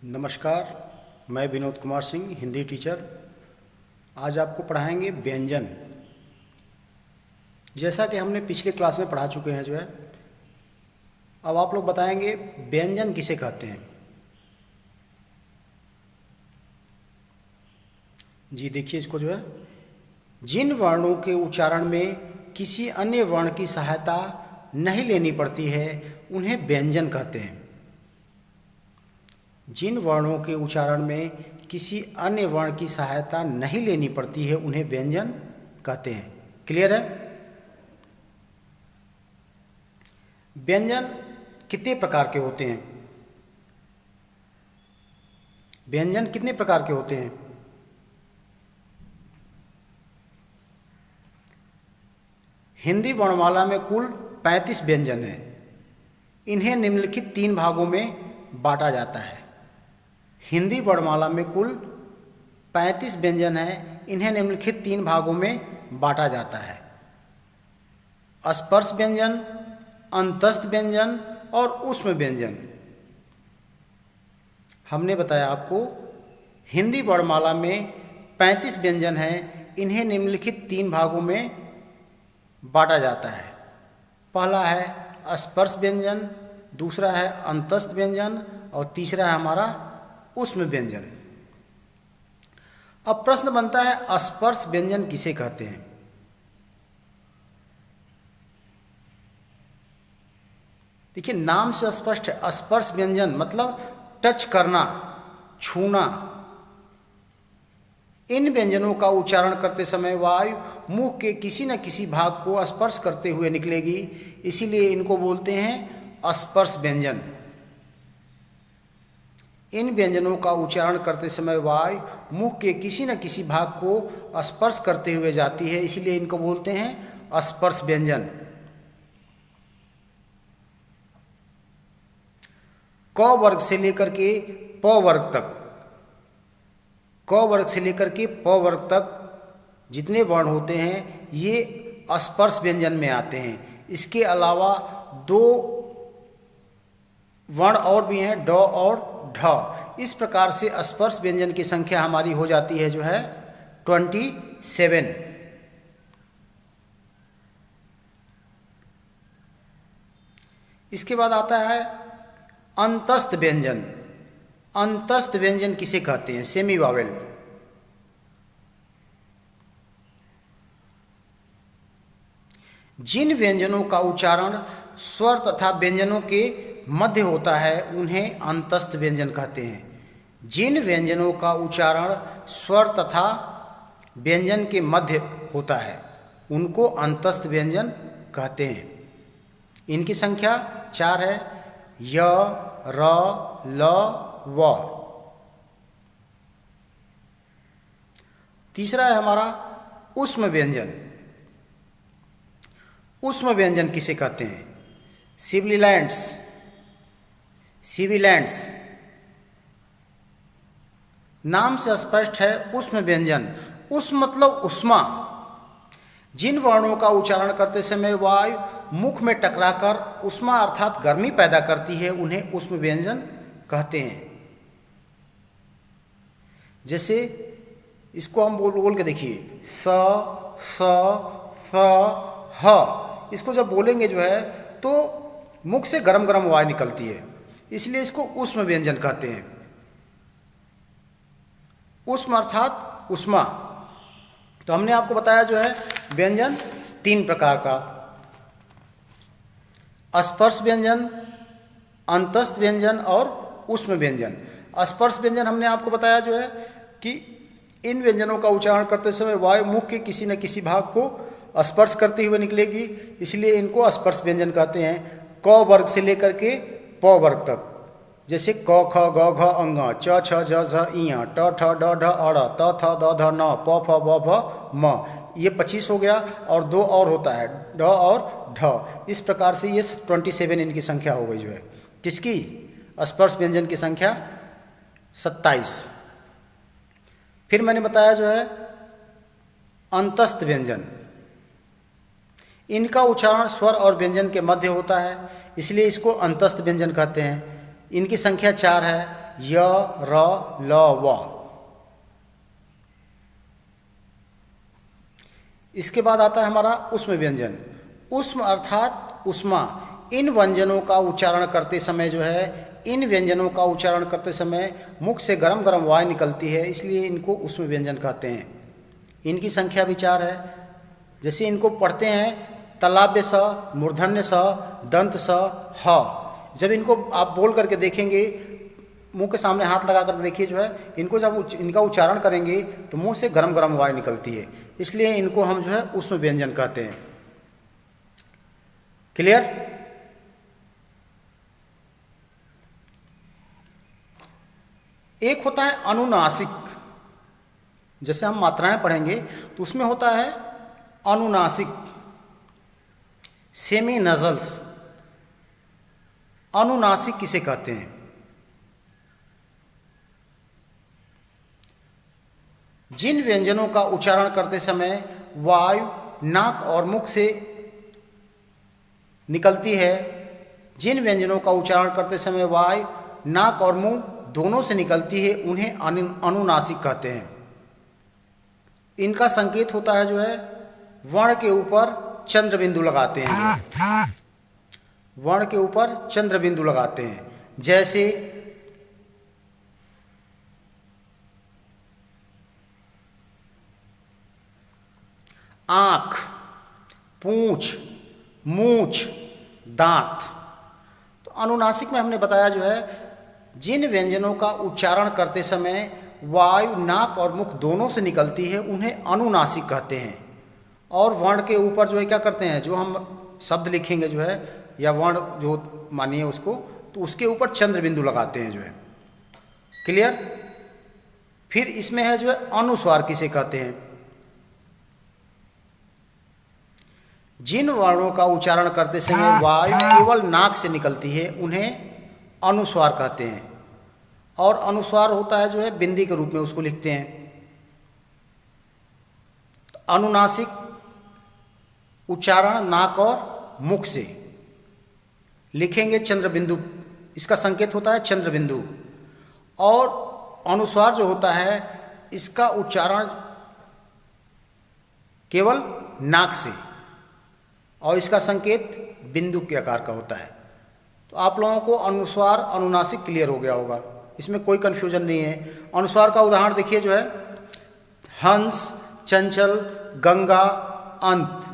नमस्कार, मैं विनोद कुमार सिंह, हिंदी टीचर। आज आपको पढ़ाएंगे व्यंजन। जैसा कि हमने पिछले क्लास में पढ़ा चुके हैं अब आप लोग बताएंगे व्यंजन किसे कहते हैं। जी देखिए, इसको जिन वर्णों के उच्चारण में किसी अन्य वर्ण की सहायता नहीं लेनी पड़ती है उन्हें व्यंजन कहते हैं। जिन वर्णों के उच्चारण में किसी अन्य वर्ण की सहायता नहीं लेनी पड़ती है उन्हें व्यंजन कहते हैं। क्लियर है? व्यंजन कितने प्रकार के होते हैं? व्यंजन कितने प्रकार के होते हैं? हिंदी वर्णमाला में कुल 35 व्यंजन हैं। इन्हें निम्नलिखित 3 भागों में बांटा जाता है। हिंदी वर्णमाला में कुल 35 व्यंजन हैं। इन्हें निम्नलिखित 3 भागों में बांटा जाता है: स्पर्श व्यंजन, अंतस्थ व्यंजन और ऊष्म व्यंजन। हमने बताया आपको हिंदी वर्णमाला में 35 व्यंजन हैं। इन्हें निम्नलिखित 3 भागों में बांटा जाता है। पहला है स्पर्श व्यंजन, दूसरा है अंतस्थ व्यंजन और तीसरा है हमारा ऊष्म व्यंजन। अब प्रश्न बनता है स्पर्श व्यंजन किसे कहते हैं? देखिए, नाम से स्पष्ट है। स्पर्श व्यंजन मतलब टच करना, छूना। इन व्यंजनों का उच्चारण करते समय वायु मुख के किसी न किसी भाग को स्पर्श करते हुए निकलेगी, इसीलिए इनको बोलते हैं स्पर्श व्यंजन। इन व्यंजनों का उच्चारण करते समय वायु मुख के किसी न किसी भाग को स्पर्श करते हुए जाती है, इसलिए इनको बोलते हैं स्पर्श व्यंजन। क वर्ग से लेकर के प वर्ग तक, क वर्ग से लेकर के प वर्ग तक जितने वर्ण होते हैं ये स्पर्श व्यंजन में आते हैं। इसके अलावा 2 वर्ण और भी हैं, ड और ढ। इस प्रकार से स्पर्श व्यंजन की संख्या हमारी हो जाती है 27। इसके बाद आता है अंतस्थ व्यंजन। अंतस्थ व्यंजन किसे कहते हैं? Semi Wavell. जिन व्यंजनों का उच्चारण स्वर तथा व्यंजनों के मध्य होता है उन्हें अंतस्थ व्यंजन कहते हैं। जिन व्यंजनों का उच्चारण स्वर तथा व्यंजन के मध्य होता है उनको अंतस्थ व्यंजन कहते हैं। इनकी संख्या 4 है: य, र, ल, व। तीसरा है हमारा ऊष्म व्यंजन। ऊष्म व्यंजन किसे कहते हैं? सिबिलेंट्स। सिबिलेंट्स नाम से स्पष्ट है ऊष्म व्यंजन। ऊष्म मतलब उष्मा। जिन वर्णों का उच्चारण करते समय वायु मुख में टकराकर उष्मा अर्थात गर्मी पैदा करती है उन्हें ऊष्म व्यंजन कहते हैं। जैसे इसको हम बोल के देखिए, स, स, ह। इसको जब बोलेंगे तो मुख से गरम गरम वायु निकलती है, इसलिए इसको ऊष्म व्यंजन कहते हैं। ऊष्म अर्थात उष्मा। तो हमने आपको बताया व्यंजन 3 प्रकार का: स्पर्श व्यंजन, अंतस्थ व्यंजन और ऊष्म व्यंजन। स्पर्श व्यंजन हमने आपको बताया कि इन व्यंजनों का उच्चारण करते समय वायु मुख के किसी न किसी भाग को स्पर्श करते हुए निकलेगी, इसलिए इनको स्पर्श व्यंजन कहते हैं। क वर्ग से लेकर के प वर्ग तक, जैसे क, ख, ग, घ, अंग, च, छ, ज, झ, इ, ट, ठ, ड, ढ, अड़, त, थ, द, ध, न, प, फ, ब, भ, म। ये 25 हो गया और 2 और होता है, ड और ढ। इस प्रकार से ये 27 इनकी संख्या हो गई किसकी? स्पर्श व्यंजन की संख्या 27। फिर मैंने बताया अंतस्थ व्यंजन। इनका उच्चारण स्वर और व्यंजन के मध्य होता है, इसलिए इसको अंतस्थ व्यंजन कहते हैं। इनकी संख्या 4 है: य, र, ल, व। इसके बाद आता है हमारा उष्म व्यंजन। उष्म अर्थात उष्मा। इन व्यंजनों का उच्चारण करते समय जो है, इन व्यंजनों का उच्चारण करते समय मुख से गरम गरम वायु निकलती है, इसलिए इनको उष्म व्यंजन कहते हैं। इनकी संख्या भी 4 है। जैसे इनको पढ़ते हैं तलाब्य स, मूर्धन्य स, दंत स, ह। जब इनको आप बोल करके देखेंगे, मुंह के सामने हाथ लगा कर देखिए जो है, इनको जब इनका उच्चारण करेंगे तो मुंह से गरम गरम वायु निकलती है, इसलिए इनको हम जो है उष्म व्यंजन कहते हैं। क्लियर? एक होता है अनुनासिक। जैसे हम मात्राएं पढ़ेंगे तो उसमें होता है अनुनासिक, सेमी नजल्स। अनुनासिक किसे कहते हैं? जिन व्यंजनों का उच्चारण करते समय वायु नाक और मुख से निकलती है, जिन व्यंजनों का उच्चारण करते समय वायु नाक और मुंह दोनों से निकलती है, उन्हें अनुनासिक कहते हैं। इनका संकेत होता है जो है, वर्ण के ऊपर चंद्र बिंदु लगाते हैं। वर्ण के ऊपर चंद्र बिंदु लगाते हैं। जैसे आँख, पूंछ, मूछ, दांत। तो अनुनासिक में हमने बताया जो है, जिन व्यंजनों का उच्चारण करते समय वायु नाक और मुख दोनों से निकलती है, उन्हें अनुनासिक कहते हैं। और वर्ण के ऊपर जो है क्या करते हैं, जो हम शब्द लिखेंगे जो है, या वर्ण जो मानिए उसको, तो उसके ऊपर चंद्र बिंदु लगाते हैं जो है। क्लियर? फिर इसमें है जो है अनुस्वार किसे कहते हैं? जिन वर्णों का उच्चारण करते समय वायु केवल नाक से निकलती है, उन्हें अनुस्वार कहते हैं। और अनुस्वार होता है जो है बिंदी के रूप में उसको लिखते हैं। अनुनासिक उच्चारण नाक और मुख से लिखेंगे चंद्र बिंदु, इसका संकेत होता है चंद्र बिंदु। और अनुस्वार जो होता है, इसका उच्चारण केवल नाक से, और इसका संकेत बिंदु के आकार का होता है। तो आप लोगों को अनुस्वार अनुनासिक क्लियर हो गया होगा, इसमें कोई कंफ्यूजन नहीं है। अनुस्वार का उदाहरण देखिए जो है, हंस, चंचल, गंगा, अंत।